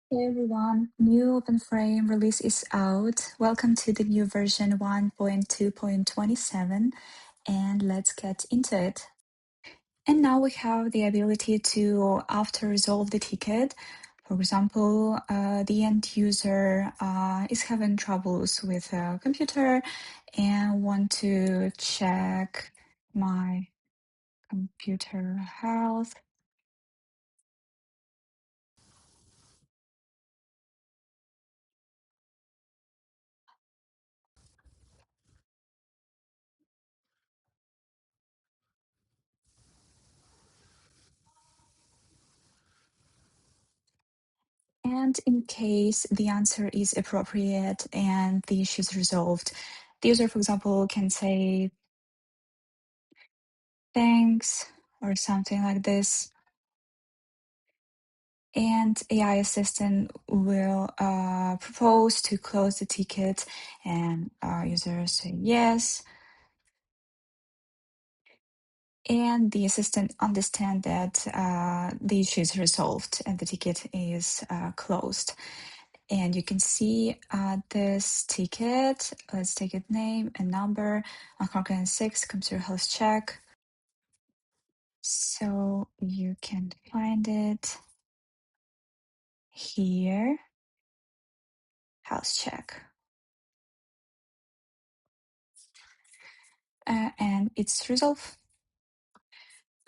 Hey everyone, new OpenFrame release is out. Welcome to the new version 1.2.27 and let's get into it. And now we have the ability to auto-resolve the ticket. For example, the end user is having troubles with a computer and want to check my computer health. And in case the answer is appropriate and the issue is resolved, the user, for example, can say thanks or something like this. And AI assistant will propose to close the ticket and user say yes. And the assistant understand that the issue is resolved and the ticket is closed. And you can see this ticket. Let's take it name and number. 106 computer health check. So you can find it here. Health check. And it's resolved.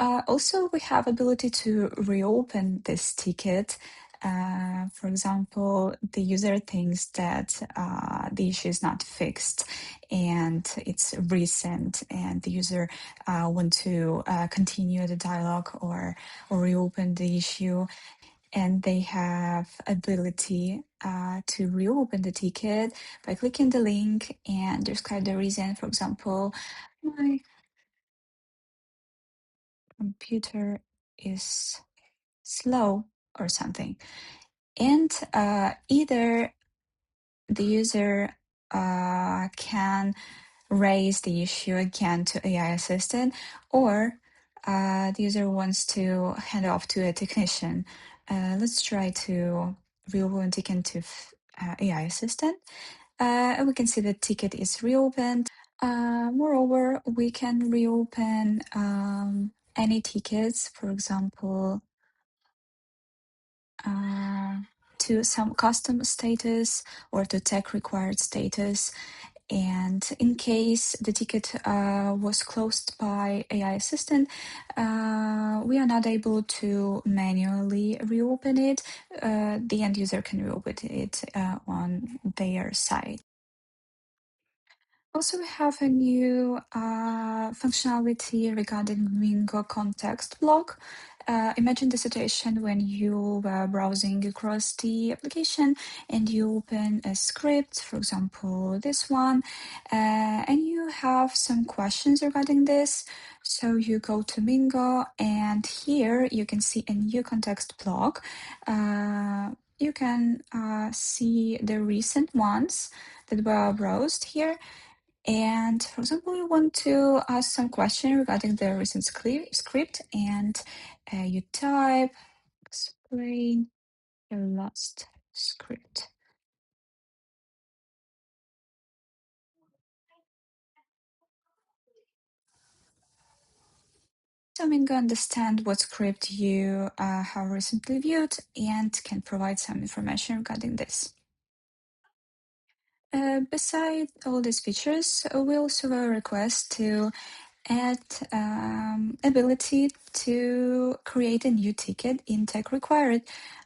Also, we have ability to reopen this ticket. For example, the user thinks that the issue is not fixed and it's recent, and the user want to continue the dialogue or reopen the issue, and they have ability to reopen the ticket by clicking the link and describe the reason. For example, my computer is slow or something. And either the user can raise the issue again to AI assistant, or the user wants to hand off to a technician. Let's try to reopen ticket to AI assistant. And we can see the ticket is reopened. Moreover, we can reopen any tickets, for example, to some custom status or to tech required status. And in case the ticket was closed by AI assistant, we are not able to manually reopen it. The end user can reopen it on their side. Also, we have a new functionality regarding Mingo Context Block. Imagine the situation when you were browsing across the application and you open a script, for example, this one, and you have some questions regarding this. So you go to Mingo, and here you can see a new context block. You can see the recent ones that were browsed here. And for example, you want to ask some question regarding the recent script, and you type explain the last script. So Mingo understand what script you have recently viewed and can provide some information regarding this. Besides all these features, we also have a request to add ability to create a new ticket in tech required.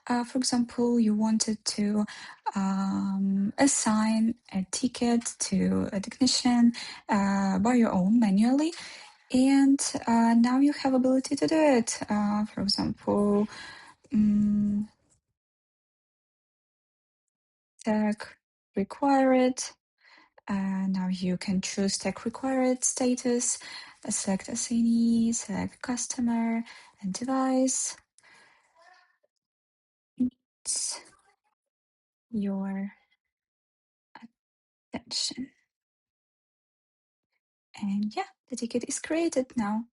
For example, you wanted to assign a ticket to a technician by your own manually, and now you have ability to do it. For example, tech required. Now you can choose tech required status, select assignee, select customer and device. It's your attention. And yeah, the ticket is created now.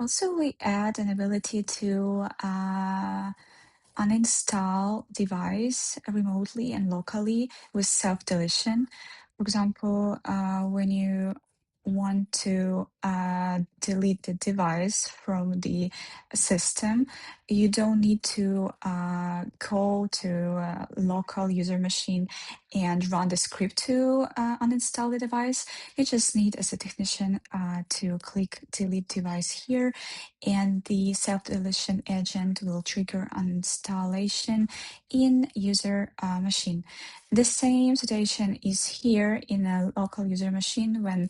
Also, we add an ability to uninstall device remotely and locally with self-deletion. For example, when you want to delete the device from the system, you don't need to go to a local user machine and run the script to uninstall the device. You just need, as a technician, to click delete device here, and the self-deletion agent will trigger uninstallation in user machine. The same situation is here in a local user machine when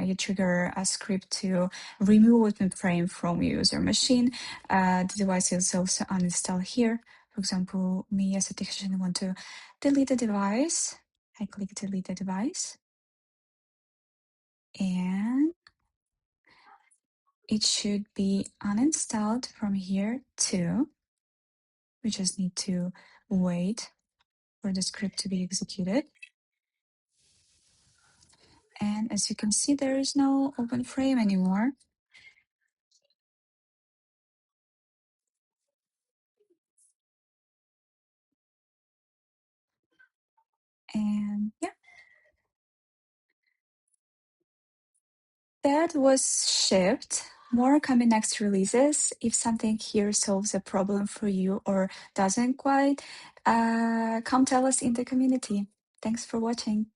you trigger a script to remove OpenFrame from user machine. The device is also uninstalled here. For example, me as a technician want to delete the device. I click delete the device, and it should be uninstalled from here too. We just need to wait for the script to be executed. And as you can see, there is no OpenFrame anymore. And yeah, that was shipped. More coming next releases. If something here solves a problem for you or doesn't quite, come tell us in the community. Thanks for watching.